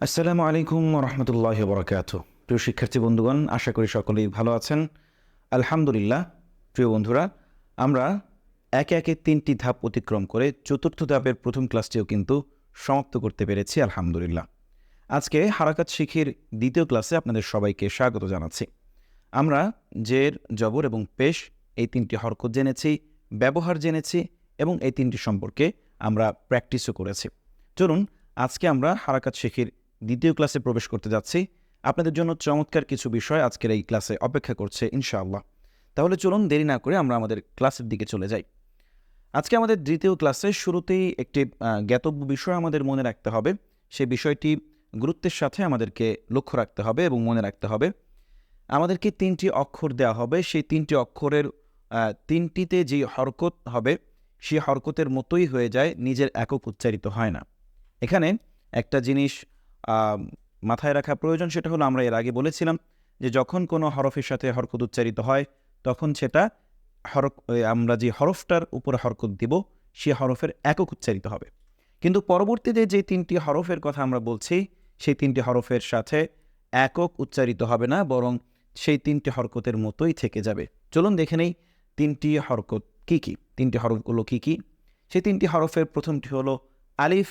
আসসালামু আলাইকুম রহমতুল্লাহ বরকাত। প্রিয় শিক্ষার্থী বন্ধুগণ, আশা করি সকলেই ভালো আছেন। আলহামদুলিল্লাহ। প্রিয় বন্ধুরা, আমরা একে একে 3টি ধাপ অতিক্রম করে চতুর্থ ধাপের প্রথম ক্লাসটিও কিন্তু সমাপ্ত করতে পেরেছি আলহামদুলিল্লাহ। আজকে হারাকাত শিখির দ্বিতীয় ক্লাসে আপনাদের সবাইকে স্বাগত জানাচ্ছি। আমরা জের, জবর এবং পেশ এই 3টি হরকত জেনেছি, ব্যবহার জেনেছি এবং এই 3টি সম্পর্কে আমরা প্র্যাকটিসও করেছি। চলুন আজকে আমরা হারাকাত শিখির দ্বিতীয় ক্লাসে প্রবেশ করতে যাচ্ছি। আপনাদের জন্য চমৎকার কিছু বিষয় আজকের এই ক্লাসে অপেক্ষা করছে ইনশাআল্লাহ। তাহলে চলুন দেরি না করে আমরা আমাদের ক্লাসের দিকে চলে যাই। আজকে আমাদের দ্বিতীয় ক্লাসে শুরুতেই একটি জ্ঞাতব্য বিষয় আমাদের মনে রাখতে হবে। সেই বিষয়টি গুরুত্বের সাথে আমাদেরকে লক্ষ্য রাখতে হবে এবং মনে রাখতে হবে। আমাদেরকে 3টি অক্ষর দেওয়া হবে। সেই 3টি অক্ষরের 3টিতে যে হরকত হবে সেই হরকতের মতোই হয়ে যায়, নিজের একক উচ্চারিত হয় না। এখানে একটা জিনিস মাথায় রাখা প্রয়োজন, সেটা হলো আমরা এর আগে বলেছিলাম যে যখন কোনো হরফের সাথে হরকত উচ্চারিত হয় তখন সেটা আমরা যে হরফটার উপরে হরকত দিব সে হরফের একক উচ্চারিত হবে। কিন্তু পরবর্তীতে যে 3টি হরফের কথা আমরা বলছি সেই 3টি হরফের সাথে একক উচ্চারিত হবে না, বরং সেই 3টি হরকতের মতোই থেকে যাবে। চলুন দেখে নেই 3টি হরকত কী কী। 3টি হরফগুলো কী কী? সেই 3টি হরফের প্রথমটি হলো আলিফ,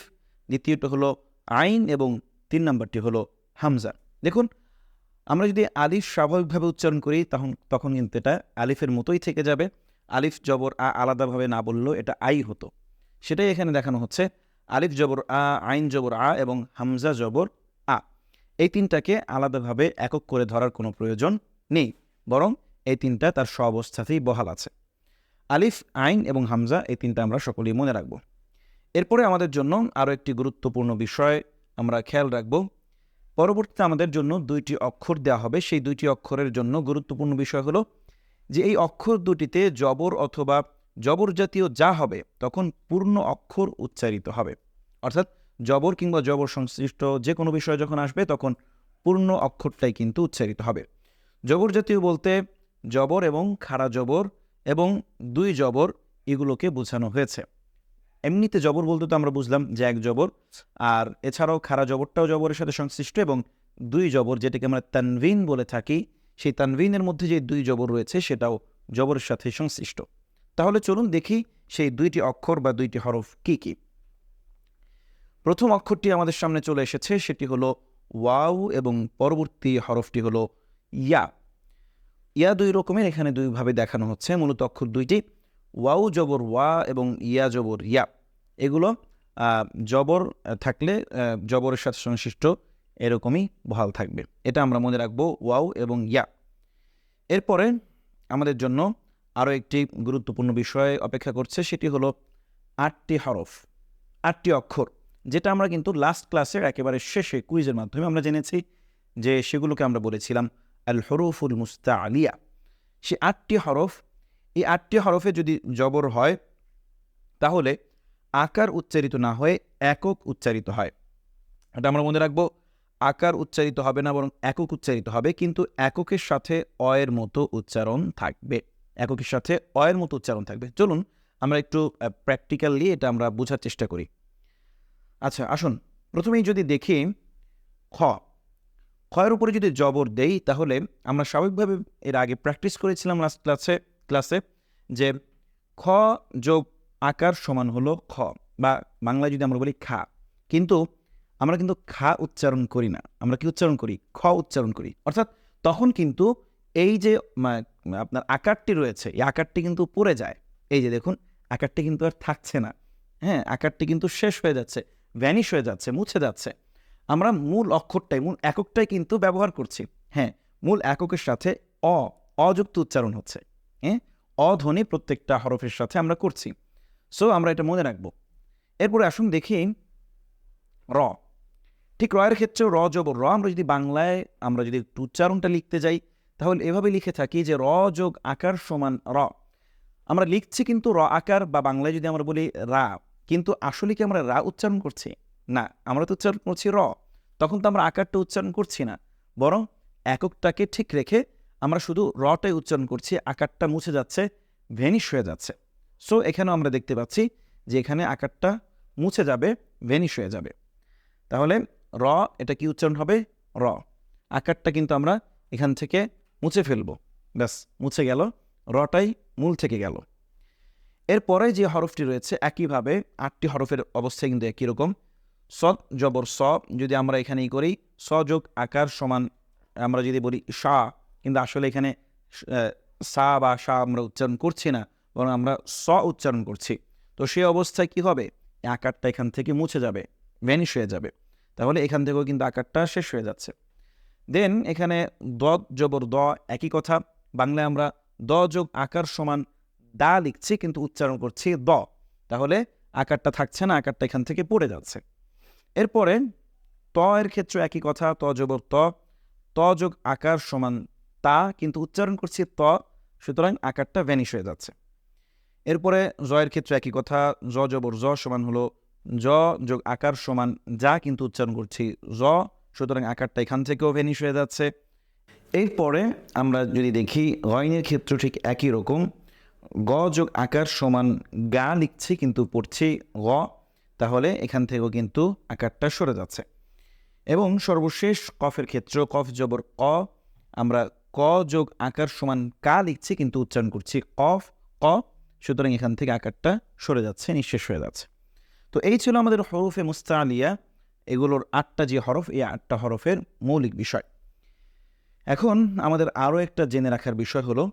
দ্বিতীয়টি হলো আইন এবং 3 নম্বরটি হলো হামজা। দেখুন, আমরা যদি আলিফ স্বাভাবিকভাবে উচ্চারণ করি তখন কিন্তু এটা আলিফের মতোই থেকে যাবে। আলিফ জবর আ আলাদাভাবে না বললেও এটা আই হতো, সেটাই এখানে দেখানো হচ্ছে। আলিফ জবর আ, আইন জবর আ এবং হামজা জবর আ, এই 3টাকে আলাদাভাবে একক করে ধরার কোনো প্রয়োজন নেই, বরং এই 3টা তার স্ব-অবস্থাতেই বহাল আছে। আলিফ, আইন এবং হামজা, এই 3টা আমরা সকলেই মনে রাখব। এরপরে আমাদের জন্য আরও একটি গুরুত্বপূর্ণ বিষয় আমরা খেয়াল রাখব। পরবর্তীতে আমাদের জন্য 2টি অক্ষর দেওয়া হবে। সেই 2টি অক্ষরের জন্য গুরুত্বপূর্ণ বিষয় হলো যে এই অক্ষর দুটিতে জবর অথবা জবর জাতীয় যা হবে তখন পূর্ণ অক্ষর উচ্চারিত হবে। অর্থাৎ জবর কিংবা জবর সংশ্লিষ্ট যে কোনো বিষয় যখন আসবে তখন পূর্ণ অক্ষরটাই কিন্তু উচ্চারিত হবে। জবর জাতীয় বলতে জবর এবং খাড়া জবর এবং 2 জবর এগুলোকে বোঝানো হয়েছে। এমনিতে জবর বলতে তো আমরা বুঝলাম যে 1 জবর, আর এছাড়াও খাড়া জবরটাও জবরের সাথে সংশ্লিষ্ট এবং 2 জবর যেটাকে আমরা তানভিন বলে থাকি, সেই তানভিনের মধ্যে যে 2 জবর রয়েছে সেটাও জবরের সাথে সংশ্লিষ্ট। তাহলে চলুন দেখি সেই 2টি অক্ষর বা 2টি হরফ কি কি। প্রথম অক্ষরটি আমাদের সামনে চলে এসেছে, সেটি হলো ওয়াও এবং পরবর্তী হরফটি হলো ইয়া। ইয়া 2 রকমের, এখানে 2 ভাবে দেখানো হচ্ছে। মূলত অক্ষর 2টি, ওয়াও জবর ওয়া এবং ইয়া জবর ইয়া। এগুলো জবর থাকলে জবরের সাথে সংশ্লিষ্ট এরকমই বহাল থাকবে, এটা আমরা মনে রাখবো, ওয়াও এবং ইয়া। এরপরে আমাদের জন্য আরও একটি গুরুত্বপূর্ণ বিষয় অপেক্ষা করছে, সেটি হলো 8টি হরফ, 8টি অক্ষর, যেটা আমরা কিন্তু লাস্ট ক্লাসের একেবারে শেষে কুইজের মাধ্যমে আমরা জেনেছি যে সেগুলোকে আমরা বলেছিলাম আল হরুফুল মুস্তাআলিয়া। সে 8টি হরফ, এই 8টি হরফে যদি জবর হয় তাহলে আকার উচ্চারিত না হয়ে একক উচ্চারিত হয়। এটা আমরা মনে রাখবো, আকার উচ্চারিত হবে না বরং একক উচ্চারিত হবে, কিন্তু এককের সাথে অয়ের মতো উচ্চারণ থাকবে। এককের সাথে অয়ের মতো উচ্চারণ থাকবে। চলুন আমরা একটু প্র্যাকটিক্যালি এটা আমরা বোঝার চেষ্টা করি। আচ্ছা আসুন, প্রথমেই যদি দেখি খ, খয়ের উপরে যদি জবর দেই তাহলে আমরা স্বাভাবিকভাবে এর আগে প্র্যাকটিস করেছিলাম লাস্ট ক্লাসে যে খ যোগ আকার সমান হলো খ, বা বাংলায় যদি আমরা বলি খা। কিন্তু আমরা কিন্তু খা উচ্চারণ করি না, আমরা কি উচ্চারণ করি? খ উচ্চারণ করি। অর্থাৎ তখন কিন্তু এই যে আপনার আকারটি রয়েছে এই আকারটি কিন্তু পড়ে যায়। এই যে দেখুন, আকারটি কিন্তু আর থাকছে না। হ্যাঁ, আকারটি কিন্তু শেষ হয়ে যাচ্ছে, ভ্যানিশ হয়ে যাচ্ছে, মুছে যাচ্ছে। আমরা মূল অক্ষরটাই, মূল এককটাই কিন্তু ব্যবহার করছি। হ্যাঁ, মূল এককের সাথে অযুক্ত উচ্চারণ হচ্ছে। হ্যাঁ, অধ্বনি প্রত্যেকটা হরফের সাথে আমরা করছি। সো আমরা এটা মনে রাখবো। এরপরে আসুন দেখি র। ঠিক রয়ের ক্ষেত্রেও র জবর র, আমরা যদি বাংলায় আমরা যদি একটু উচ্চারণটা লিখতে যাই তাহলে এভাবে লিখে থাকি যে র যোগ আকার সমান র। আমরা লিখছি কিন্তু র আকার, বা বাংলায় যদি আমরা বলি রা, কিন্তু আসলে কি আমরা রা উচ্চারণ করছি? না, আমরা তো উচ্চারণ করছি র। তখন তো আমরা আকারটা উচ্চারণ করছি না, বরং এককটাকে ঠিক রেখে আমরা শুধু রটাই উচ্চারণ করছি, আকারটা মুছে যাচ্ছে, ভ্যানিশ হয়ে যাচ্ছে। সো এখানেও আমরা দেখতে পাচ্ছি যে এখানে আকারটা মুছে যাবে, ভ্যানিশ হয়ে যাবে। তাহলে র, এটা কি উচ্চারণ হবে? র। আকারটা কিন্তু আমরা এখান থেকে মুছে ফেলবো, ব্যাস মুছে গেল, রটাই মূল থেকে গেল। এরপরে যে হরফটি রয়েছে একইভাবে 8টি হরফের অবস্থা কিন্তু একই রকম। সদ জবর স, যদি আমরা এখানেই করি স যোগ আকার সমান, আমরা যদি বলি সা, কিন্তু আসলে এখানে সা বা সা আমরা উচ্চারণ করছি না, বরং আমরা স উচ্চারণ করছি। তো সেই অবস্থায় কি হবে? আকারটা এখান থেকে মুছে যাবে, ভ্যানিশ হয়ে যাবে। তাহলে এখান থেকেও কিন্তু আকারটা শেষ হয়ে যাচ্ছে। দেন এখানে দ জবর দ, একই কথা। বাংলায় আমরা দ যোগ আকার সমান দা লিখছি, কিন্তু উচ্চারণ করছি দ। তাহলে আকারটা থাকছে না, আকারটা এখান থেকে পড়ে যাচ্ছে। এরপরে ত এর ক্ষেত্রে একই কথা, ত জবর ত, ত যোগ আকার সমান তা, কিন্তু উচ্চারণ করছি ত, সুতরাং আকারটা ভ্যানিশ হয়ে যাচ্ছে। এরপরে জয়ের ক্ষেত্রে একই কথা, জ জবর জ সমান হলো জ যোগ আকার সমান যা, কিন্তু উচ্চারণ করছি জ, সুতরাং আকারটা এখান থেকেও ভ্যানিশ হয়ে যাচ্ছে। এরপরে আমরা যদি দেখি গয়নের ক্ষেত্রে ঠিক একই রকম, গ যোগ আকার সমান গা লিখছি, কিন্তু পড়ছি গ, তাহলে এখান থেকেও কিন্তু আকারটা সরে যাচ্ছে। এবং সর্বশেষ কফের ক্ষেত্র, কফ জবর ক, আমরা ক যোগ আকার সমান কা লিখছি, কিন্তু উচ্চারণ করছি কফ ক, সুতরাং এখান থেকে আকারটা সরে যাচ্ছে, নিঃশেষ হয়ে যাচ্ছে। তো এই ছিল আমাদের হরফে মুস্তাআলিয়া, এগুলোর 8টা যে হরফ, এই 8টা হরফের মৌলিক বিষয়। এখন আমাদের আরও একটা জেনে রাখার বিষয় হলো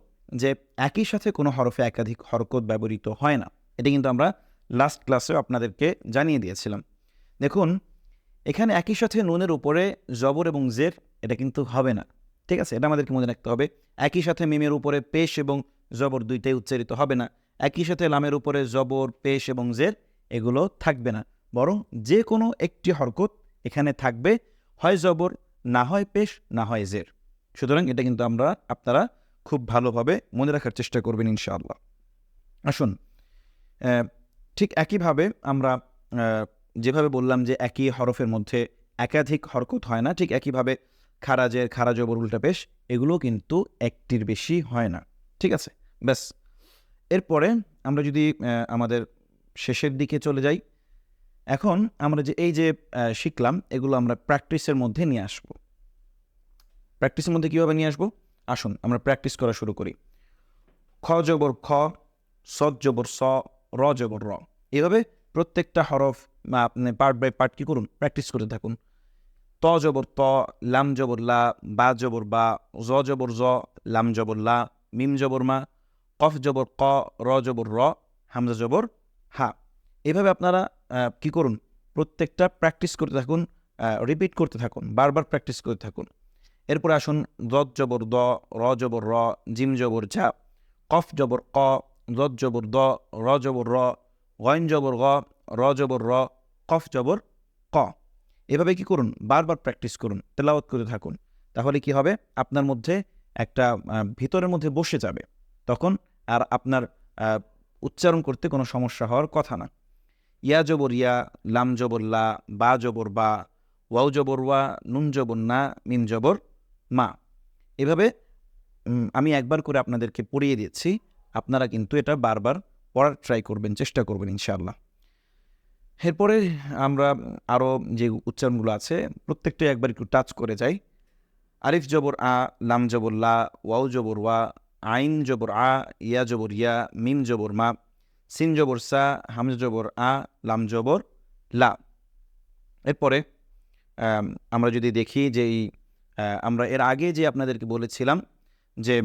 যে একই সাথে কোনো হরফে একাধিক হরকত ব্যবহৃত হয় না। এটা কিন্তু আমরা লাস্ট ক্লাসেও আপনাদেরকে জানিয়ে দিয়েছিলাম। দেখুন, এখানে একই সাথে নুনের উপরে জবর এবং জের, এটা কিন্তু হবে না, ঠিক আছে? এটা আমাদেরকে মনে রাখতে হবে। একই সাথে মিমের উপরে পেশ এবং জবর দুইটাই উচ্চারিত হবে না। একই সাথে লামের উপরে জবর, পেশ এবং জের এগুলো থাকবে না, বরং যে কোনো একটি হরকত এখানে থাকবে, হয় জবর, না হয় পেশ, না হয় জের। সুতরাং এটা কিন্তু আপনারা খুব ভালোভাবে মনে রাখার চেষ্টা করবেন ইনশাআল্লাহ। আসুন, ঠিক একইভাবে আমরা যেভাবে বললাম যে একই হরফের মধ্যে একাধিক হরকত হয় না, ঠিক একইভাবে খারাজের খারা জবর উল্টা পেশ এগুলো কিন্তু একটির বেশি হয় না, ঠিক আছে? ব্যাস। এরপরে আমরা যদি আমাদের শেষের দিকে চলে যাই, এখন আমরা যে এই যে শিখলাম, এগুলো আমরা প্র্যাকটিসের মধ্যে নিয়ে আসবো। প্র্যাকটিসের মধ্যে কীভাবে নিয়ে আসবো? আসুন আমরা প্র্যাকটিস করা শুরু করি। খ জবর খ, সদ জবর স, র জবর র, এভাবে প্রত্যেকটা হরফ আপনি পার্ট বাই পার্ট কী করুন, প্র্যাকটিস করতে থাকুন। ত জবর ত, লাম জবর লা, বা জবর বা, জ জবর জ, লাম জবর লা, মিম জবর মা, কফ জবর ক, র জবর র, হামজা জবর হা। এভাবে আপনারা কী করুন, প্রত্যেকটা প্র্যাকটিস করতে থাকুন, রিপিট করতে থাকুন, বারবার প্র্যাকটিস করতে থাকুন। এরপরে আসুন, দদ জবর দ, র জবর র, জিম জবর ঝা, কফ জবর ক, দদ জবর দ, র জবর র, গয়ন জবর গ, র জবর র, কফ জবর ক। এভাবে কি করুন, বারবার প্র্যাকটিস করুন, তেলাওয়াত করতে থাকুন। তাহলে কি হবে, আপনার মধ্যে একটা ভিতরের মধ্যে বসে যাবে, তখন আর আপনার উচ্চারণ করতে কোনো সমস্যা হওয়ার কথা না। ইয়া জবর ইয়া, লাম জবর লা, বা জবর বা, ওয়াও জবর ওয়া, নুন জবর না, মিম জবর মা। এভাবে আমি একবার করে আপনাদেরকে পড়িয়ে দিচ্ছি, আপনারা কিন্তু এটা বারবার পড়ার ট্রাই করবেন, চেষ্টা করবেন ইনশাআল্লাহ। এরপরে আমরা আরও যে উচ্চারণগুলো আছে প্রত্যেকটাই একবার একটু টাচ করে যাই। আরিফ জবর আ, লাম জবর লা, ওয়াও জবর ওয়া, আইন জবর আ, ইয়া জবর ইয়া, মিম জবর মা, সিন জবর সা, হামজা জবর আ, লাম জবর লা। এরপরে আমরা যদি দেখি যে আমরা এর আগে যে আপনাদেরকে বলেছিলাম যে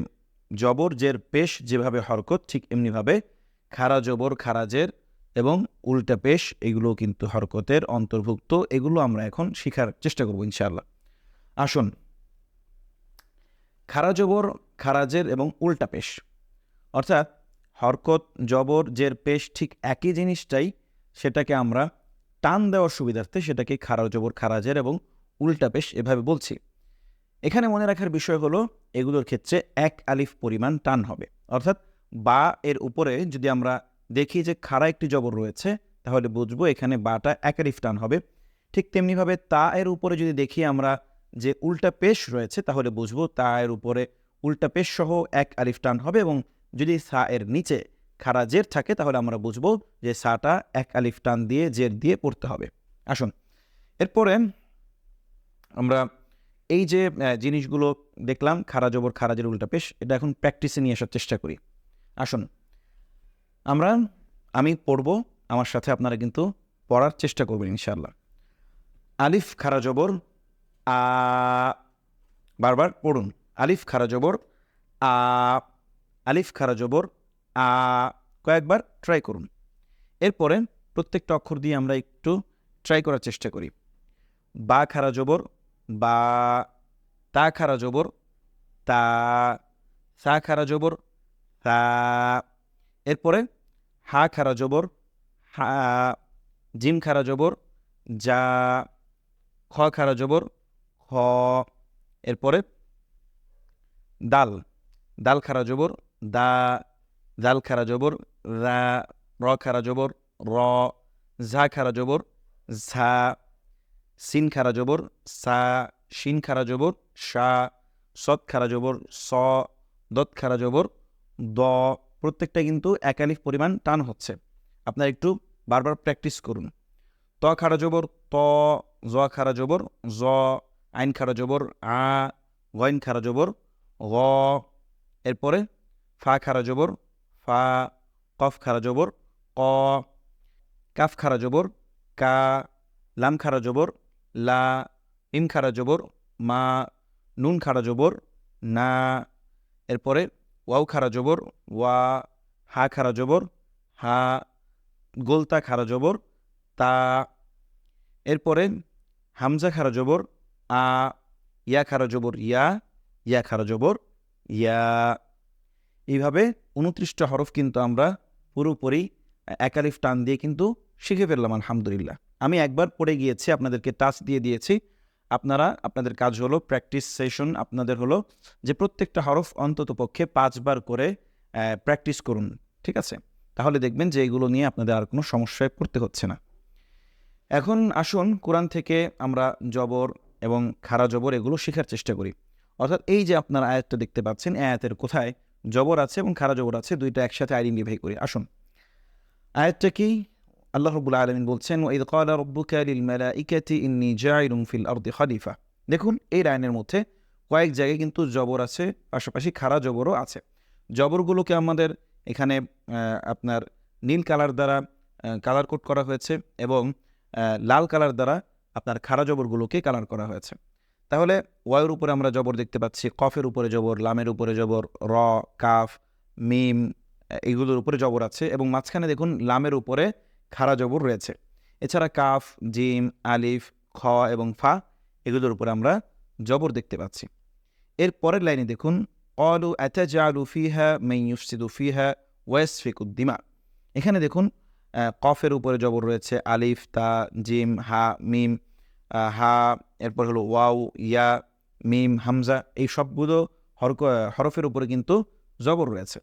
জবর জের পেশ যেভাবে হরকত, ঠিক এমনিভাবে খারা জবর খারাজের এবং উল্টা পেশ এগুলো কিন্তু হরকতের অন্তর্ভুক্ত। এগুলো আমরা এখন শেখার চেষ্টা করব ইনশাআল্লাহ। আসুন, খারা জবর খারাজের এবং উল্টা পেশ, অর্থাৎ হরকত জবর জের পেশ ঠিক একই জিনিসটাই, সেটাকে আমরা টান দেওয়ার সুবিধার্থে সেটাকে খারা জবর খারাজের এবং উল্টা পেশ এভাবে বলছি। এখানে মনে রাখার বিষয় হলো, এগুলোর ক্ষেত্রে 1 আলিফ পরিমাণ টান হবে, অর্থাৎ বা এর উপরে যদি আমরা দেখি যে খাড়া একটি জবর রয়েছে, তাহলে বুঝবো এখানে বাটা 1 আলিফ টান হবে। ঠিক তেমনিভাবে তা এর উপরে যদি দেখি আমরা যে উল্টা পেশ রয়েছে, তাহলে বুঝবো তা এর উপরে উল্টা পেশ সহ 1 আলিফ টান হবে, এবং যদি সা এর নিচে খাড়া জের থাকে তাহলে আমরা বুঝবো যে সাটা 1 আলিফ টান দিয়ে জের দিয়ে পড়তে হবে। আসুন, এরপরে আমরা এই যে জিনিসগুলো দেখলাম, খারা জবর খারাজের উল্টা পেশ, এটা এখন প্র্যাকটিসে নিয়ে আসার চেষ্টা করি। আসুন আমি পড়ব, আমার সাথে আপনারা কিন্তু পড়ার চেষ্টা করবেন ইনশাআল্লাহ। আলিফ খারা জবর আ, বারবার পড়ুন। আলিফ খারা জবর আ, আলিফ খারা জবর আ, কয়েকবার ট্রাই করুন। এরপরে প্রত্যেকটা অক্ষর দিয়ে আমরা একটু ট্রাই করার চেষ্টা করি। বা খারা জবর বা, তা খারা জবর তা, সা খারা জবর তা, এরপরে হা খারা জবর হা, জিম খারা জবর যা, খ খারা জবর খ, এরপরে দাল, দাল খারা জবর দা, দাল খারা জবর রা, র খারা জবর র, ঝা খারা জবর ঝা, সিন খারা জবর সা, শিন খারা জবর শা, সৎ খারা জবর স, দত খারা জবর দ। প্রত্যেকটা কিন্তু একালিফ পরিমাণ টান হচ্ছে, আপনারা একটু বারবার প্র্যাকটিস করুন। ত খারা জবর ত, জ খারা জবর জ, আইন খারা জবর আ, গইন খারা জবর গ, এরপরে ফা খারা জবর ফা, কফ খারা জবর ক, কাফ খারা জবর কা, লাম খারা জবর লা, মিম খারা জবর মা, নুন খারা জবর না, এরপরে ওয়াও খারা জবর ওয়া, হা খারা জবর হা, গোলতা খারা জবর তা, এরপরে হামজা খারা জবর আ, ইয়া খারা জবর ইয়া, ইয়া খারা জবর ইয়া। এইভাবে 29টা হরফ কিন্তু আমরা পুরোপুরি একালিফ টান দিয়ে কিন্তু শিখে ফেললাম আলহামদুলিল্লাহ। আমি একবার পড়ে গিয়েছি, আপনাদেরকে টাচ দিয়ে দিয়েছি। আপনাদের কাজ হলো প্র্যাকটিস সেশন, আপনাদের হলো যে প্রত্যেকটা হরফ অন্তত পক্ষে 5 বার করে প্র্যাকটিস করুন, ঠিক আছে? তাহলে দেখবেন যে এগুলো নিয়ে আপনাদের আর কোনো সমস্যায় পড়তে হচ্ছে না। এখন আসুন কোরআন থেকে আমরা জবর এবং খারা জবর এগুলো শেখার চেষ্টা করি। অর্থাৎ এই যে আপনারা আয়াতটা দেখতে পাচ্ছেন, আয়াতের কোথায় জবর আছে এবং খারা জবর আছে, দুইটা একসাথে আইডেন্টিফাই করি। আসুন, আয়াতটা কি? আল্লাহ রাব্বুল আলামিন বলছেন, ওয়া ইয ক্বালা রাব্বুকা লিল মালাইকাতি ইন্নী জাইলুন ফিল আরদি খলিফা। দেখুন এই লাইনের মধ্যে কয়েক জায়গায় কিন্তু জবর আছে, পাশাপাশি খারা জবরও আছে। জবরগুলোকে আমাদের এখানে আপনার নীল কালার দ্বারা কালার কোড করা হয়েছে এবং লাল কালার দ্বারা আপনার খারা জবরগুলোকে কালার করা হয়েছে। তাহলে ওয়াইয়ের উপরে আমরা জবর দেখতে পাচ্ছি, কফের উপরে জবর, লামের উপরে জবর, র, কাফ, মিম এইগুলোর উপরে জবর আছে এবং মাঝখানে দেখুন লামের উপরে খারা জবর রয়েছে। এছাড়া কাফ, জিম, আলিফ, খ এবং ফা এগুলোর উপরে আমরা জবর দেখতে পাচ্ছি। এর পরের লাইনে দেখুন, ক্বালু আতাজআলু ফিহা মান ইউফসিদু ফিহা ওয়া ইয়াসফিকুদ দিমা। এখানে দেখুন কফের উপরে জবর রয়েছে, আলিফ, তা, জিম, হা, মিম, হা, এরপর হলো ওয়াও, ইয়া, মিম, হামজা, এই সবগুলো হরফের উপরে কিন্তু জবর রয়েছে।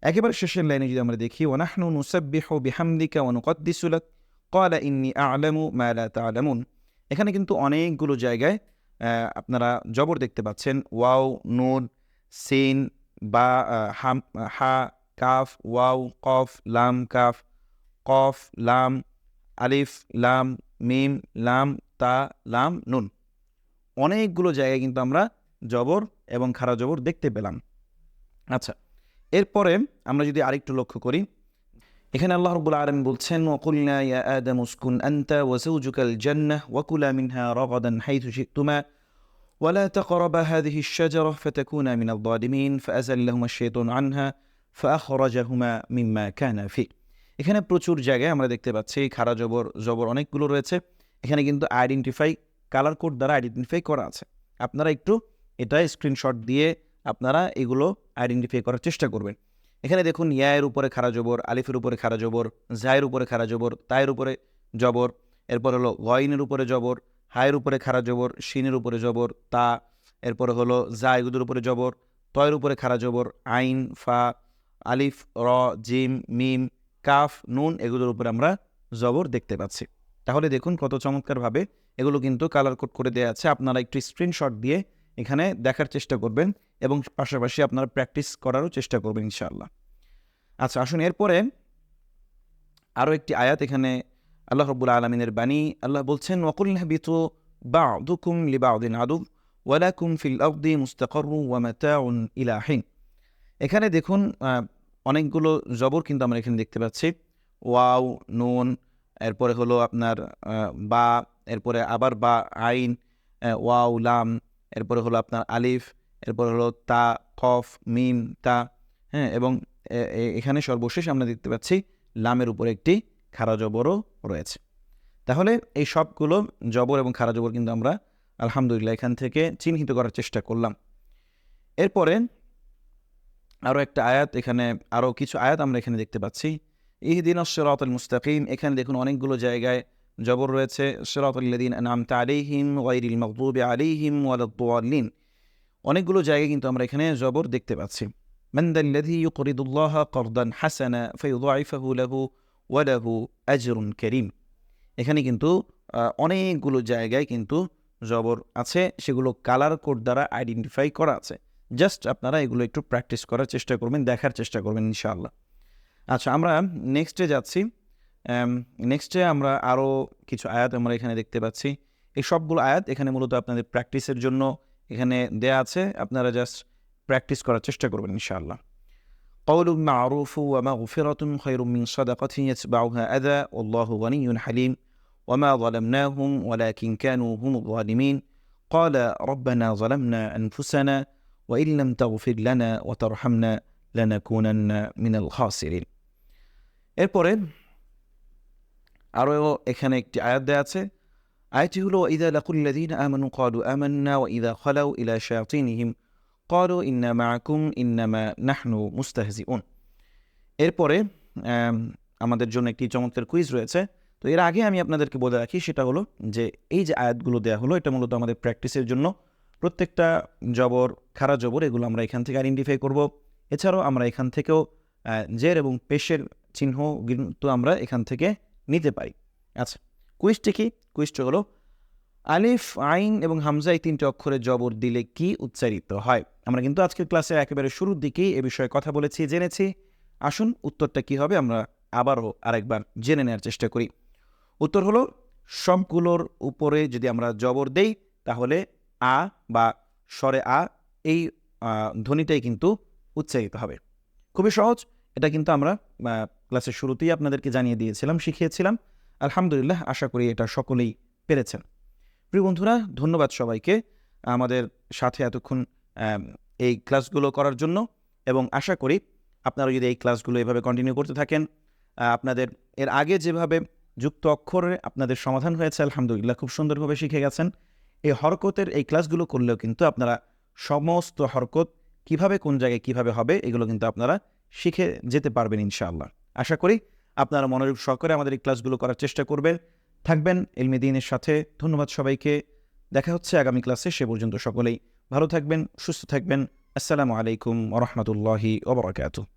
একেবারে শেষের লাইনে যদি আমরা দেখি, ওয়া নাহনু নুসাব্বিহু বিহামদিকা ওয়া নুকদ্দিসু লাক ক্বালা ইন্নী আ'লামু মা লা তা'লামুন। এখানে কিন্তু অনেকগুলো জায়গায় আপনারা জবর দেখতে পাচ্ছেন, ওয়াও, নুন, সিন, বা, হা, কাফ, ওয়াও, কফ, লাম, কাফ, কফ, লাম, আলিফ, লাম, মিম, লাম, তা, লাম, নুন। অনেকগুলো জায়গায় কিন্তু আমরা জবর এবং খারা জবর দেখতে পেলাম। আচ্ছা, এরপরে আমরা যদি আরেকটু লক্ষ্য করি, এখানে আল্লাহ রাব্বুল আলামিন বলছেন, ওয়াকুলনা ইয়া আদামু উসকুন আনতা ওয়া যাওজুকাল জান্নাহ ওয়া কুলা মিনহা রাগাদান হাইথু শি'তুমা ওয়া লা তাকরাবা হাযিহি আশ-শাজারাহ ফাতাকুনা মিনাল যালিমিন ফাআযাল্লাহুমা আশ-শাইতানু আনহা ফাআখরাজাহুমা মিম্মা কানা ফি। এখানে প্রচুর জায়গায় আমরা দেখতে পাচ্ছি খারা জবর অনেকগুলো রয়েছে। এখানে কিন্তু কালার কোড দ্বারা আইডেন্টিফাই করা আছে। আপনারা একটু এটা স্ক্রিনশট দিয়ে আপনারা এগুলো আইডেন্টিফাই করার চেষ্টা করবেন। এখানে দেখুন ইয়ায়ের উপরে খারা জবর, আলিফের উপরে খারা জবর, জায়ের উপরে খারা জবর, তায়ের উপরে জবর, এরপর হলো গয়নের উপরে জবর, হায়ের উপরে খারা জবর, শিনের উপরে জবর, তা, এরপরে হলো জা এগুলোর উপরে জবর, তয়ের উপরে খারা জবর, আইন, ফা, আলিফ, র, জিম, মিম, কাফ, নুন এগুলোর উপরে আমরা জবর দেখতে পাচ্ছি। তাহলে দেখুন কত চমৎকারভাবে এগুলো কিন্তু কালার কোড করে দেওয়া আছে। আপনারা একটু স্ক্রিনশট দিয়ে এখানে দেখার চেষ্টা করবেন এবং পাশাপাশি আপনারা প্র্যাকটিস করারও চেষ্টা করবেন ইনশাআল্লাহ। আচ্ছা, আসুন এরপরে আরও একটি আয়াত, এখানে আল্লাহ রাব্বুল আলামিনের বাণী। আল্লাহ বলছেন, ওয়াকুলনা বিতু বা'দুকুম লিবা'দিন আদু ওয়া লাকুম ফিল আরদি মুস্তাকাররুন ওয়া মাতাউন ইলা হিন। এখানে দেখুন অনেকগুলো জবর কিন্তু আমরা এখানে দেখতে পাচ্ছি। ওয়াও, নুন, এরপরে হলো আপনার বা, এরপরে আবার বা, আইন, ওয়াও, লাম, এরপরে হলো আপনার আলিফ, এরপরে হলো তা, কফ, মিম, তা, হ্যাঁ, এবং এখানে সর্বশেষ আমরা দেখতে পাচ্ছি লামের উপরে একটি খাড়া জবরও রয়েছে। তাহলে এই সবগুলো জবর এবং খাড়া জবর কিন্তু আমরা আলহামদুলিল্লাহ এখান থেকে চিহ্নিত করার চেষ্টা করলাম। এরপরে আরও একটা আয়াত, এখানে আরও কিছু আয়াত আমরা এখানে দেখতে পাচ্ছি। ইহদিনাস সিরাতাল মুস্তাকিম, এখানে দেখুন অনেকগুলো জায়গায় জবর রয়েছে। সিরাতাল্লাযীনা আন'আমতা আলাইহিম গায়রিল মাগদুবি আলাইহিম ওয়ালাদ-দাল্লিন, অনেকগুলো জায়গায় কিন্তু আমরা এখানে জবর দেখতে পাচ্ছি। মান যাল্লাযী ইউকরিদুল্লাহা কারদান হাসানা ফায়ুদাইফাহু লাহু ওয়া লাহু আজরুন কারীম। এখানে কিন্তু অনেকগুলো জায়গায় কিন্তু জবর আছে, সেগুলো কালার কোড দ্বারা আইডেন্টিফাই করা আছে। জাস্ট আপনারা এগুলো একটু প্র্যাকটিস করার চেষ্টা করবেন, দেখার চেষ্টা করবেন ইনশাআল্লাহ। আচ্ছা, আমরা নেক্সটে যাচ্ছি। নেক্সটে আমরা আরও কিছু আয়াত আমরা এখানে দেখতে পাচ্ছি। এই সবগুলো আয়াত এখানে মূলত আপনাদের প্র্যাকটিসের জন্য এখানে দেয়া আছে, আপনারা জাস্ট প্র্যাকটিস করার চেষ্টা করবেন ইনশাআল্লাহ। قول معروف ومغفرة خير من صدقة يتبعها أذى والله غني حليم وما ظلمناهم ولكن كانوا هم الظالمين قال ربنا ظلمنا أنفسنا وإن لم تغفر لنا وترحمنا لنكونن من الخاسرين. এরপরে আরও এখানে একটি আয়াত দেয়া আছে। আয়াতটি হলো وإذا لقوا الذين آمنوا قالوا آمنا وإذا خلوا إلى شياطينهم قالوا إنا معكم إنما نحن مستهزئون। এরপরে আমাদের জন্য একটি চমৎকার কুইজ রয়েছে। তো এর আগে আমি আপনাদেরকে বলে রাখি, সেটা হলো যে এই যে আয়াতগুলো দেওয়া হলো এটা মূলত আমাদের প্র্যাকটিসের জন্য। প্রত্যেকটা জবর, খাড়া জবর, এগুলো আমরা এখান থেকে আইডেন্টিফাই করব। এছাড়াও আমরা এখান থেকেও জের এবং পেশের চিহ্ন কিন্তু আমরা এখান থেকে নিতে পারি। আচ্ছা, কুইজটি কি? কুইজটি হলো আলিফ, আইন এবং হামজা এই তিনটি অক্ষরে জবর দিলে কি উচ্চারিত হয়? আমরা কিন্তু আজকের ক্লাসের একেবারে শুরুর দিকেই এ বিষয়ে কথা বলেছি, জেনেছি। আসুন উত্তরটা কি হবে আমরা আবারও আরেকবার জেনে নেওয়ার চেষ্টা করি। উত্তর হলো সবগুলোর উপরে যদি আমরা জবর দেই তাহলে আ বা স্বরে আ এই ধ্বনিটাই কিন্তু উচ্চারিত হবে। খুবই সহজ। এটা কিন্তু আমরা ক্লাসের শুরুতেই আপনাদেরকে জানিয়ে দিয়েছিলাম, শিখিয়েছিলাম। আলহামদুলিল্লাহ, আশা করি এটা সকলেই পেরেছেন। প্রিয় বন্ধুরা, ধন্যবাদ সবাইকে আমাদের সাথে এতক্ষণ এই ক্লাসগুলো করার জন্য, এবং আশা করি আপনারা যদি এই ক্লাসগুলো এভাবে কন্টিনিউ করতে থাকেন, আপনাদের এর আগে যেভাবে যুক্ত অক্ষরে আপনাদের সমাধান হয়েছে আলহামদুলিল্লাহ খুব সুন্দরভাবে শিখে গেছেন। এই হরকতের এই ক্লাসগুলো করলেও কিন্তু আপনারা সমস্ত হরকত কিভাবে, কোন জায়গায় কিভাবে হবে, এগুলো কিন্তু আপনারা শিখে যেতে পারবেন ইনশাআল্লাহ। আশা করি আপনারা মনোযোগ সহকারে আমাদের এই ক্লাসগুলো করার চেষ্টা করবেন, থাকবেন ইলমে দ্বীনের সাথে। ধন্যবাদ সবাইকে। দেখা হচ্ছে আগামী ক্লাসে। সে পর্যন্ত সকলেই ভালো থাকবেন, সুস্থ থাকবেন। আসসালামু আলাইকুম ওয়া রাহমাতুল্লাহি ওয়া বারাকাতুহু।